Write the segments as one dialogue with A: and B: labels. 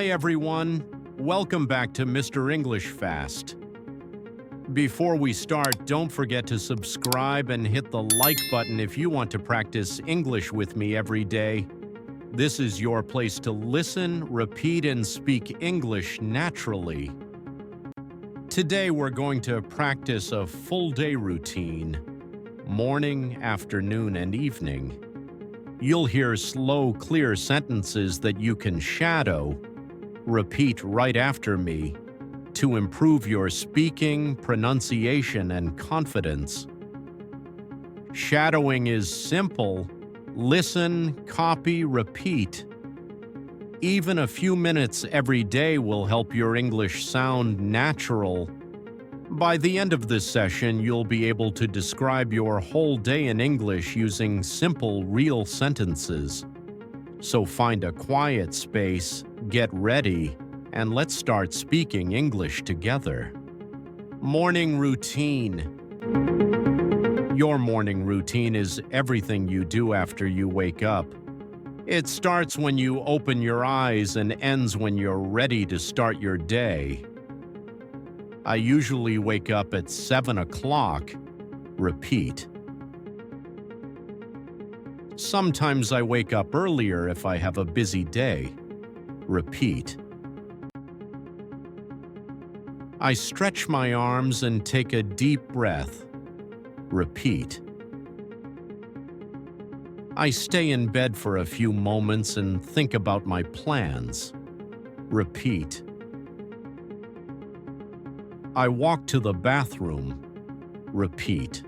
A: Hi everyone, welcome back to Mr. English Fast. Before we start, don't forget to subscribe and hit the like button if you want to practice English with me every day. This is your place to listen, repeat, and speak English naturally. Today we're going to practice a full day routine, morning, afternoon, and evening. You'll hear slow, clear sentences that you can shadow. Repeat right after me to improve your speaking, pronunciation, and confidence. Shadowing is simple. Listen, copy, repeat. Even a few minutes every day will help your English sound natural. By the end of this session, you'll be able to describe your whole day in English using simple, real sentences. So find a quiet space, get ready, and let's start speaking English together. Morning routine. Your morning routine is everything you do after you wake up. It starts when you open your eyes and ends when you're ready to start your day. I usually wake up at 7 o'clock. Repeat. Sometimes I wake up earlier if I have a busy day. Repeat. I stretch my arms and take a deep breath. Repeat. I stay in bed for a few moments and think about my plans. Repeat. I walk to the bathroom. Repeat.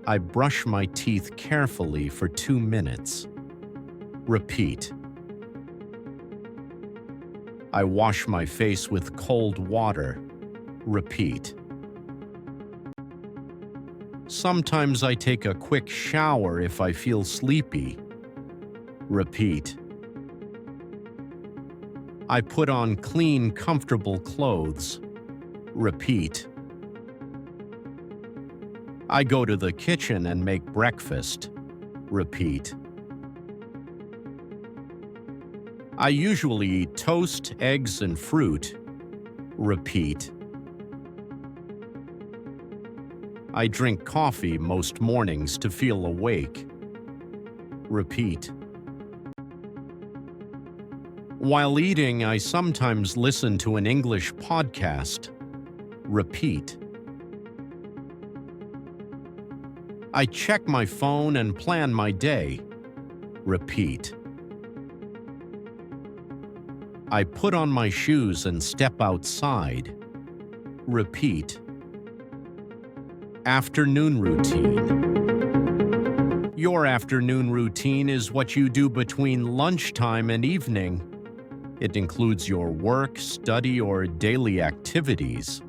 A: I brush my teeth carefully for 2 minutes. Repeat. I wash my face with cold water. Repeat. Sometimes I take a quick shower if I feel sleepy. Repeat. I put on clean, comfortable clothes. Repeat. I go to the kitchen and make breakfast. Repeat. I usually eat toast, eggs, and fruit. Repeat. I drink coffee most mornings to feel awake. Repeat. While eating, I sometimes listen to an English podcast. Repeat. I check my phone and plan my day. Repeat. I put on my shoes and step outside. Repeat. Afternoon routine. Your afternoon routine is what you do between lunchtime and evening. It includes your work, study, or daily activities.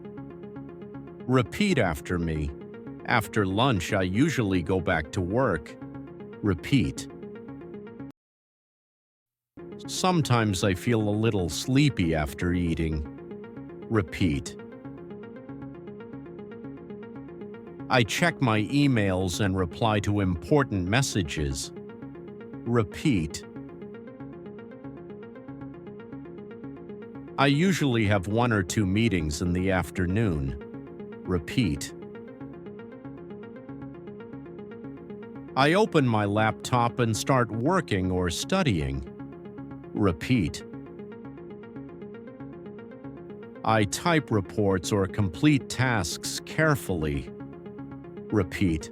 A: Repeat after me. After lunch, I usually go back to work. Repeat. Sometimes I feel a little sleepy after eating. Repeat. I check my emails and reply to important messages. Repeat. I usually have 1 or 2 meetings in the afternoon. Repeat. I open my laptop and start working or studying. Repeat. I type reports or complete tasks carefully. Repeat.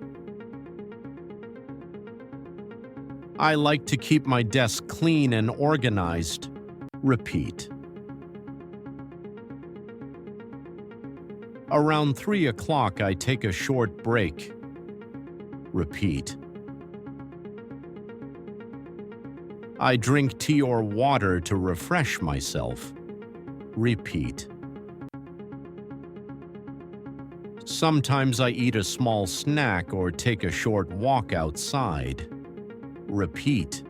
A: I like to keep my desk clean and organized. Repeat. Around 3 o'clock, I take a short break. Repeat. I drink tea or water to refresh myself. Repeat. Sometimes I eat a small snack or take a short walk outside. Repeat.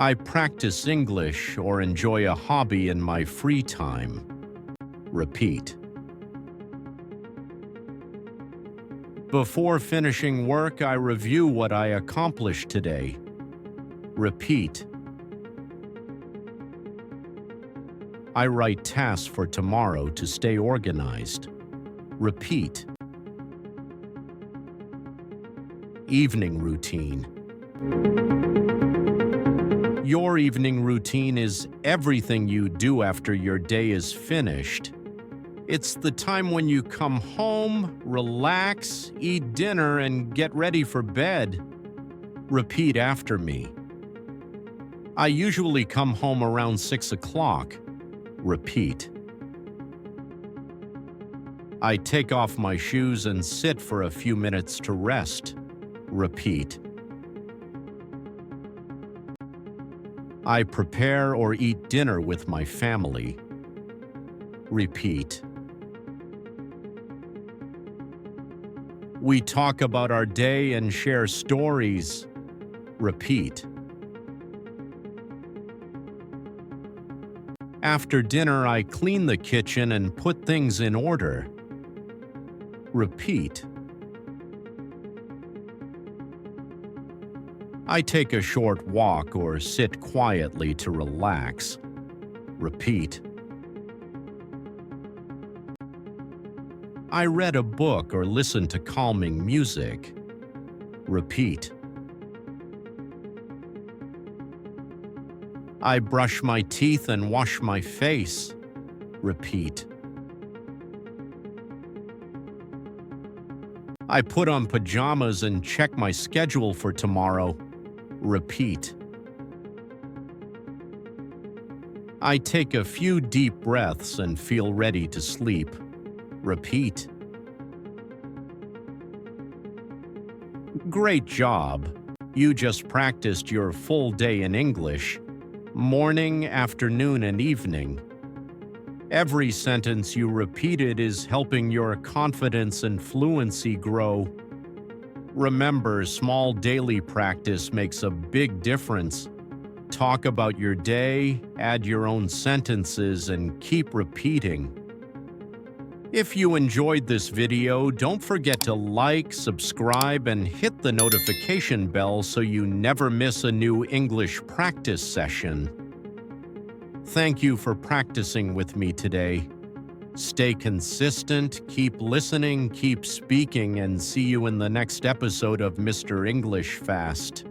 A: I practice English or enjoy a hobby in my free time. Repeat. Before finishing work, I review what I accomplished today. Repeat. I write tasks for tomorrow to stay organized. Repeat. Evening routine. Your evening routine is everything you do after your day is finished. It's the time when you come home, relax, eat dinner, and get ready for bed. Repeat after me. I usually come home around 6 o'clock. Repeat. I take off my shoes and sit for a few minutes to rest. Repeat. I prepare or eat dinner with my family. Repeat. We talk about our day and share stories. Repeat. After dinner, I clean the kitchen and put things in order. Repeat. I take a short walk or sit quietly to relax. Repeat. I read a book or listen to calming music. Repeat. I brush my teeth and wash my face. Repeat. I put on pajamas and check my schedule for tomorrow. Repeat. I take a few deep breaths and feel ready to sleep. Repeat. Great job! You just practiced your full day in English, morning, afternoon, and evening. Every sentence you repeated is helping your confidence and fluency grow. Remember, small daily practice makes a big difference. Talk about your day, add your own sentences, and keep repeating. If you enjoyed this video, don't forget to like, subscribe, and hit the notification bell so you never miss a new English practice session. Thank you for practicing with me today. Stay consistent, keep listening, keep speaking, and see you in the next episode of Mr. English Fast.